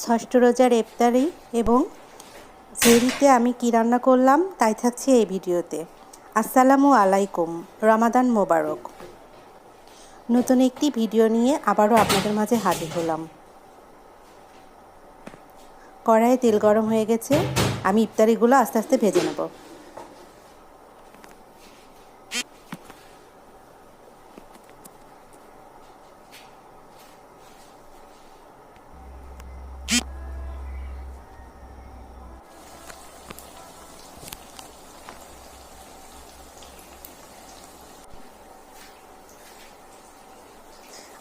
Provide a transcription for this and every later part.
ষষ্ঠ রোজার ইফতারি এবং সেহরিতে আমি কি রান্না করলাম তাই থাকছে এই ভিডিওতে। আসসালামু আলাইকুম, রমাদান মোবারক। নতুন একটি ভিডিও নিয়ে আবারও আপনাদের মাঝে হাজির হলাম। কড়াইয়ে তেল গরম হয়ে গেছে, আমি ইফতারিগুলো আস্তে আস্তে ভেজে নেব।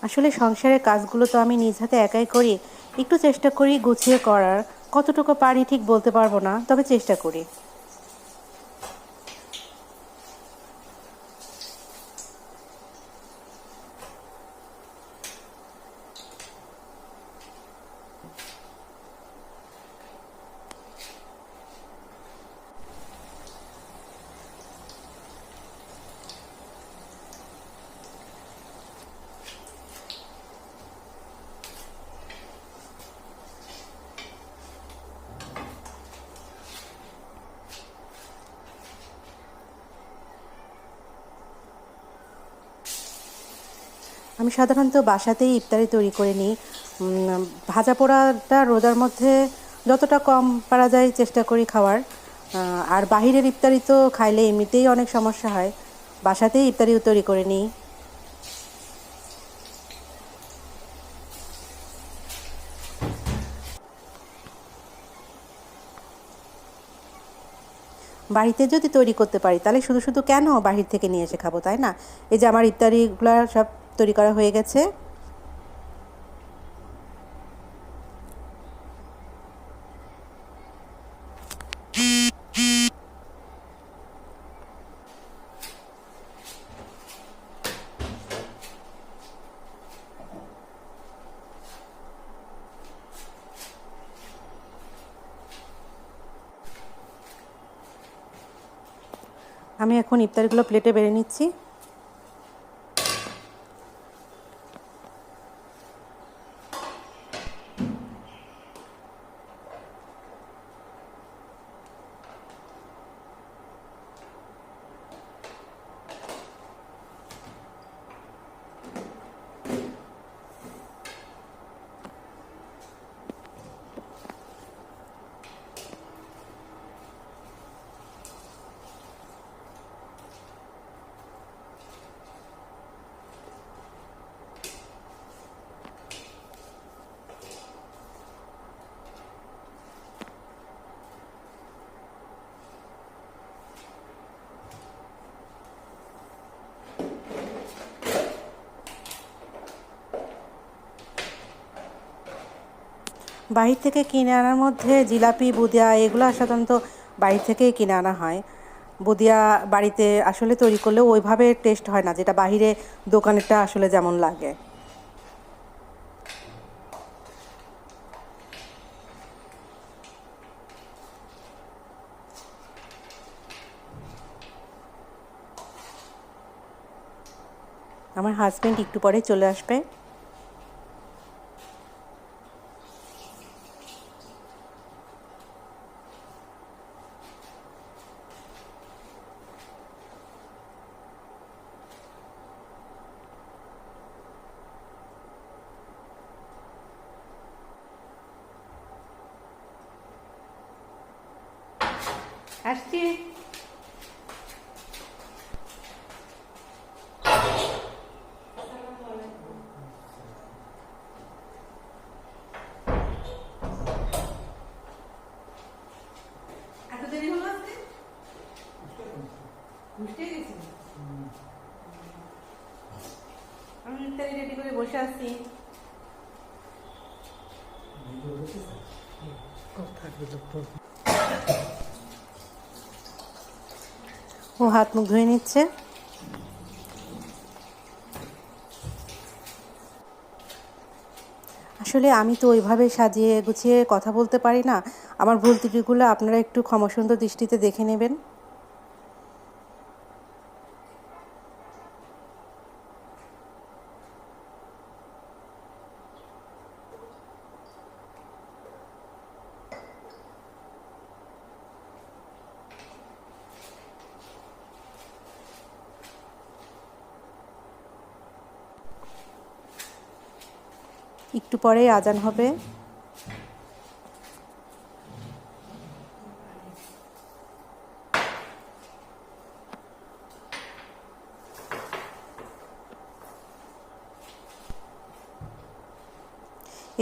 আসলে সংসারের কাজগুলো তো আমি নিজ হাতে একাই করি, একটু চেষ্টা করি গুছিয়ে করার। কতটুকু পারি ঠিক বলতে পারবো না, তবে চেষ্টা করি। আমি সাধারণত বাসাতেই ইফতারি তৈরি করে নিই। ভাজা পোড়াটা রোজার মধ্যে যতটা কম পারা যায় চেষ্টা করি খাওয়ার। আর বাহিরের ইফতারি তো খাইলে এমনিতেই অনেক সমস্যা হয়, বাসাতেই ইফতারিও তৈরি করে নিই। বাড়িতে যদি তৈরি করতে পারি তাহলে শুধু শুধু কেন বাহির থেকে নিয়ে এসে খাবো, তাই না? এই যে আমার ইফতারিগুলো সব তৈরি করা হয়ে গেছে। আমি এখন ইফতারিগুলো প্লেটে বেড়ে নিচ্ছি। বাহির থেকে কিনে আনার মধ্যে জিলাপি, বুদিয়া এগুলো সাধারণত বাড়ি থেকেই কিনে আনা হয়। বুদিয়া বাড়িতে আসলে তৈরি করলেও ওইভাবে টেস্ট হয় না, যেটা বাহিরে দোকানেরটা আসলে যেমন লাগে। আমার হাজব্যান্ড একটু পরে চলে আসবে। আসছি। এত দেরি হলো আজকে? বুঝতে গেছি। আমি ইফতারি রেডি করে বসে আছি। ও হাত মুখ ধুয়ে নিচ্ছে। আসলে আমি তো ওইভাবে সাজিয়ে গুছিয়ে কথা বলতে পারি না। আমার ভুল ত্রুটিগুলো আপনারা একটু ক্ষমাসুন্দর দৃষ্টিতে দেখে নেবেন। একটু পরেই আজান হবে।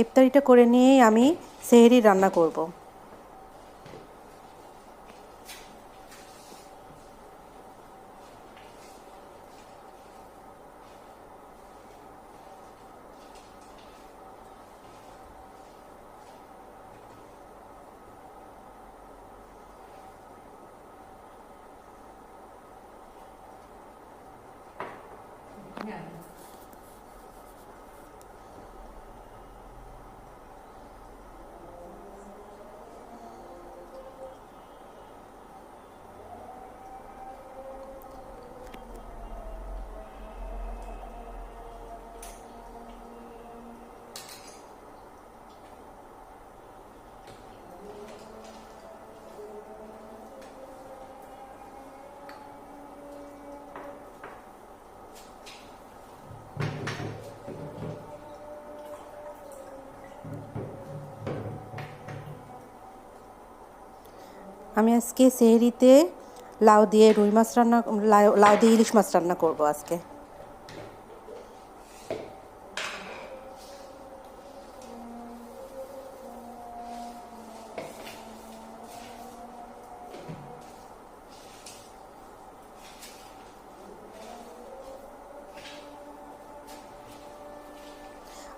ইফতারিটা করে নিয়েই আমি সেহরি রান্না করব। আমি আজকে সেহরিতে লাউ দিয়ে রুই মাছ রান্না, লাউ দিয়ে ইলিশ মাছ রান্না করব আজকে।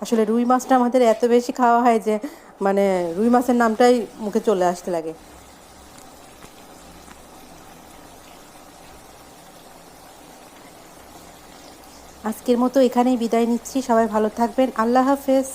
আসলে রুই মাছটা আমাদের এত বেশি খাওয়া হয় যে মানে রুই মাছের নামটাই মুখে চলে আসতে লাগে। আজকের মতো এখানেই বিদায় নিচ্ছি। সবাই ভালো থাকবেন। আল্লাহ হাফেজ।